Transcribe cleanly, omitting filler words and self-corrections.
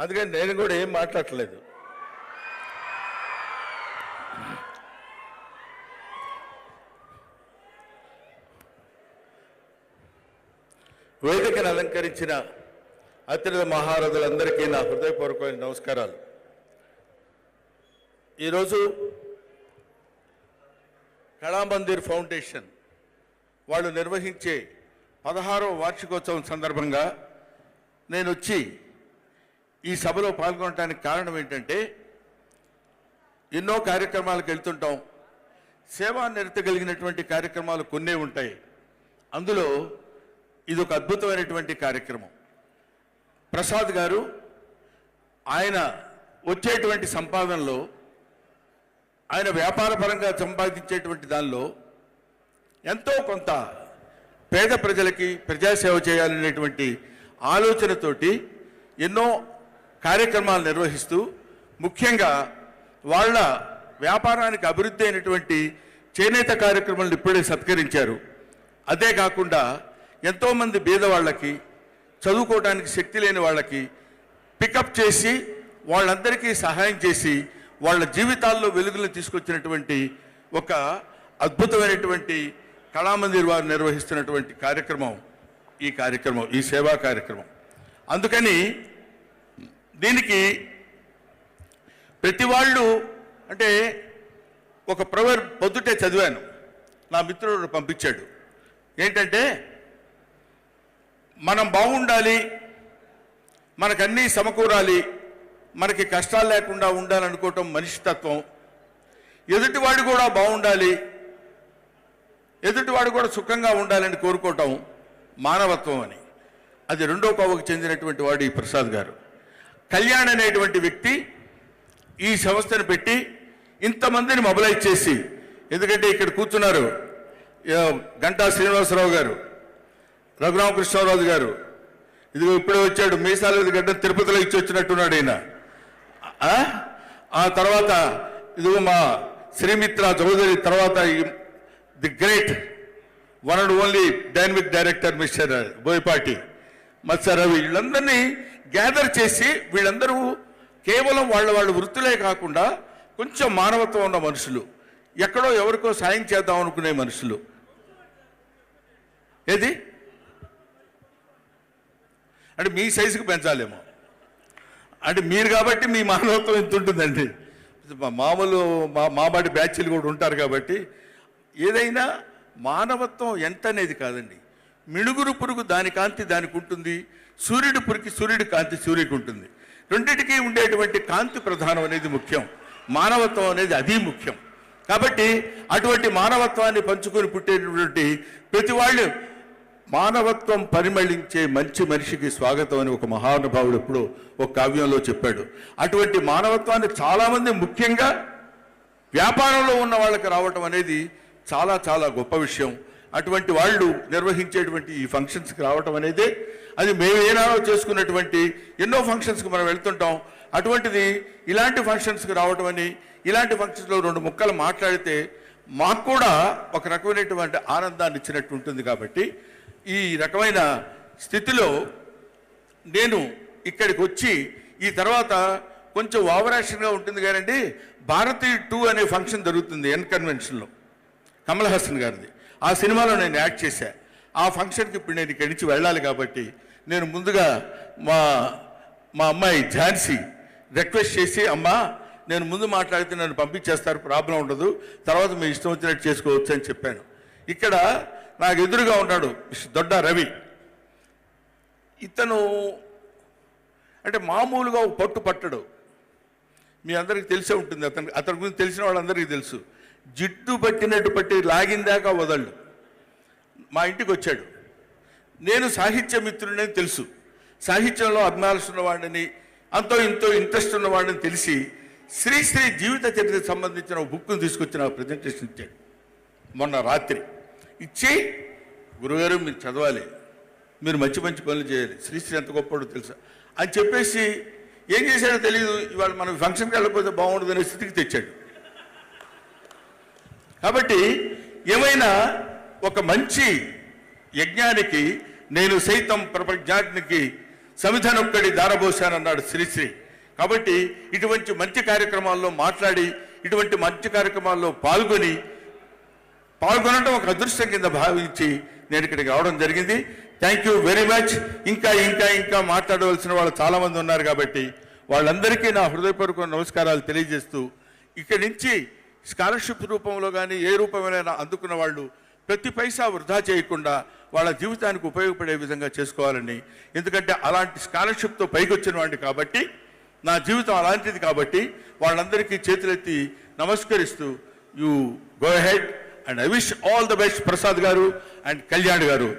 అందుకని నేను కూడా ఏం మాట్లాడలేదు. వేదికను అలంకరించిన అతిథి మహారథులందరికీ నా హృదయపూర్వకమైన నమస్కారాలు. ఈరోజు కళామందిర్ ఫౌండేషన్ వాళ్ళు నిర్వహించే 16వ వార్షికోత్సవం సందర్భంగా నేను వచ్చి ఈ సభలో పాల్గొనడానికి కారణం ఏంటంటే, ఎన్నో కార్యక్రమాలకు వెళ్తుంటాం. సేవా నిరత కలిగినటువంటి కార్యక్రమాలు కొన్నే ఉంటాయి. అందులో ఇది ఒక అద్భుతమైనటువంటి కార్యక్రమం. ప్రసాద్ గారు ఆయన వచ్చేటువంటి సంపాదనలో, ఆయన వ్యాపార పరంగా సంపాదించేటువంటి దానిలో ఎంతో కొంత పేద ప్రజలకి ప్రజాసేవ చేయాలనేటువంటి ఆలోచనతోటి ఎన్నో కార్యక్రమాలు నిర్వహిస్తూ, ముఖ్యంగా వాళ్ళ వ్యాపారానికి అభివృద్ధి అయినటువంటి చేనేత కార్యక్రమాలను ఇప్పుడే సత్కరించారు. అదే కాకుండా ఎంతోమంది బీదవాళ్ళకి, చదువుకోవడానికి శక్తి లేని వాళ్ళకి పికప్ చేసి వాళ్ళందరికీ సహాయం చేసి వాళ్ళ జీవితాల్లో వెలుగులను తీసుకొచ్చినటువంటి ఒక అద్భుతమైనటువంటి కళామందిర్ వారు నిర్వహిస్తున్నటువంటి కార్యక్రమం ఈ సేవా కార్యక్రమం. అందుకని దీనికి ప్రతి వాళ్ళు అంటే ఒక ప్రవర్ పొద్దుటే చదివాను, నా మిత్రుడు పంపించాడు. ఏంటంటే, మనం బాగుండాలి, మనకన్నీ సమకూరాలి, మనకి కష్టాలు లేకుండా ఉండాలనుకోవటం మనిషితత్వం, ఎదుటివాడు కూడా బాగుండాలి, ఎదుటివాడు కూడా సుఖంగా ఉండాలని కోరుకోవటం మానవత్వం అని. అది రెండో కోవకు చెందినటువంటి వాడు ఈ ప్రసాద్ గారు. కళ్యాణ్ అనేటువంటి వ్యక్తి ఈ సంస్థను పెట్టి ఇంతమందిని మొబలైజ్ చేసి, ఎందుకంటే ఇక్కడ కూర్చున్నారు గంటా శ్రీనివాసరావు గారు, రఘురామకృష్ణరాజు గారు, ఇదిగో ఇప్పుడే వచ్చాడు మీసాల గడ్డ తిరుపతిలో ఇచ్చి వచ్చినట్టున్నాడు ఈయన. ఆ తర్వాత ఇదిగో మా శ్రీమిత్ర చౌదరి, తర్వాత the great one and only dynamic director mister Boyapati మత్స్య రవి, వీళ్ళందరినీ గ్యాదర్ చేసి వీళ్ళందరూ కేవలం వాళ్ళ వృత్తులే కాకుండా కొంచెం మానవత్వం ఉన్న మనుషులు, ఎక్కడో ఎవరికో సాయం చేద్దాం అనుకునే మనుషులు. ఏది అంటే మీ సైజుకి పెంచాలేమో, అంటే మీరు కాబట్టి మీ మానవత్వం ఎంత ఉంటుందండి. మామూలు మాబాటి బ్యాచ్లు కూడా ఉంటారు కాబట్టి ఏదైనా మానవత్వం ఎంత అనేది కాదండి. మిణుగురు పురుగు దాని కాంతి దానికి ఉంటుంది, సూర్యుడి పురికి సూర్యుడి కాంతి సూర్యుడికి ఉంటుంది. రెండింటికి ఉండేటువంటి కాంతి ప్రధానం అనేది ముఖ్యం, మానవత్వం అనేది అది ముఖ్యం. కాబట్టి అటువంటి మానవత్వాన్ని పంచుకొని పుట్టేటటువంటి ప్రతి వాళ్ళు మానవత్వం పరిమళించే మంచి మనిషికి స్వాగతం అని ఒక మహానుభావుడు ఎప్పుడో ఒక కావ్యంలో చెప్పాడు. అటువంటి మానవత్వాన్ని చాలామంది ముఖ్యంగా వ్యాపారంలో ఉన్న వాళ్ళకి రావటం అనేది చాలా చాలా గొప్ప విషయం. అటువంటి వాళ్ళు నిర్వహించేటువంటి ఈ ఫంక్షన్స్కి రావటం అనేది అది మేము ఏనాడో చేసుకున్నటువంటి ఎన్నో ఫంక్షన్స్కి మనం వెళ్తుంటాం. అటువంటిది ఇలాంటి ఫంక్షన్స్కి రావటం అని, ఇలాంటి ఫంక్షన్స్లో 2 ముక్కలు మాట్లాడితే మాకు కూడా ఒక రకమైనటువంటి ఆనందాన్ని ఇచ్చినట్టు ఉంటుంది. కాబట్టి ఈ రకమైన స్థితిలో నేను ఇక్కడికి వచ్చి ఈ తర్వాత కొంచెం ఓవరాక్షన్గా ఉంటుంది కానండి, భారతీ 2 అనే ఫంక్షన్ జరుగుతుంది ఎన్ కన్వెన్షన్లో, కమల్ హాసన్ గారిది. ఆ సినిమాలో నేను యాక్ట్ చేశాను. ఆ ఫంక్షన్కి ఇప్పుడు నేను ఇక్కడి నుంచి వెళ్ళాలి కాబట్టి నేను ముందుగా మా అమ్మాయి ఝాన్సీ రిక్వెస్ట్ చేసి, అమ్మా నేను ముందు మాట్లాడితే నన్ను పంపించేస్తారు, ప్రాబ్లం ఉండదు, తర్వాత మీ ఇష్టం వచ్చినట్టు చేసుకోవచ్చు అని చెప్పాను. ఇక్కడ నాకు ఎదురుగా ఉన్నాడు దొడ్డ రవి. ఇతను అంటే మామూలుగా పట్టు పట్టడు, మీ అందరికీ తెలిసే ఉంటుంది. అతని గురించి తెలిసిన వాళ్ళందరికీ తెలుసు. జిడ్డు పట్టినట్టు పట్టి లాగిందాకా వదళ్ళు. మా ఇంటికి వచ్చాడు. నేను సాహిత్య మిత్రుడని తెలుసు, సాహిత్యంలో అభిమానం ఉన్నవాడిని, అంతో ఇంతో ఇంట్రెస్ట్ ఉన్నవాడిని తెలిసి శ్రీశ్రీ జీవిత చరిత్రకు సంబంధించిన ఒక బుక్ను తీసుకొచ్చి నాకు ప్రజెంటేషన్ ఇచ్చాడు మొన్న రాత్రి. ఇచ్చి, గురుగారు మీరు చదవాలి, మీరు మంచి మంచి పనులు చేయాలి, శ్రీశ్రీ ఎంత గొప్పడో తెలుసా అని చెప్పేసి ఏం చేశాడో తెలియదు, ఇవాళ మనం ఫంక్షన్కి వెళ్ళకపోతే బాగుండదు అనే స్థితికి తెచ్చాడు. కాబట్టి ఏమైనా ఒక మంచి యజ్ఞానికి నేను సైతం ప్రపంచానికి సమిధనొక్కడి దారబోశానన్నాడు శ్రీశ్రీ. కాబట్టి ఇటువంటి మంచి కార్యక్రమాల్లో మాట్లాడి ఇటువంటి మంచి కార్యక్రమాల్లో పాల్గొనడం ఒక అదృష్టం కింద భావించి నేను ఇక్కడికి రావడం జరిగింది. Thank you very much. ఇంకా మాట్లాడవలసిన వాళ్ళు చాలామంది ఉన్నారు కాబట్టి వాళ్ళందరికీ నా హృదయపూర్వక నమస్కారాలు తెలియజేస్తూ ఇక్కడి నుంచి స్కాలర్షిప్ రూపంలో కానీ ఏ రూపమైనా అందుకున్న వాళ్ళు ప్రతి పైసా వృధా చేయకుండా వాళ్ళ జీవితానికి ఉపయోగపడే విధంగా చేసుకోవాలని, ఎందుకంటే అలాంటి స్కాలర్షిప్తో పైకి వచ్చిన వాడిని కాబట్టి నా జీవితం అలాంటిది కాబట్టి వాళ్ళందరికీ చేతులెత్తి నమస్కరిస్తూ you go head and I wish all the best Prasad గారు అండ్ కళ్యాణ్ గారు.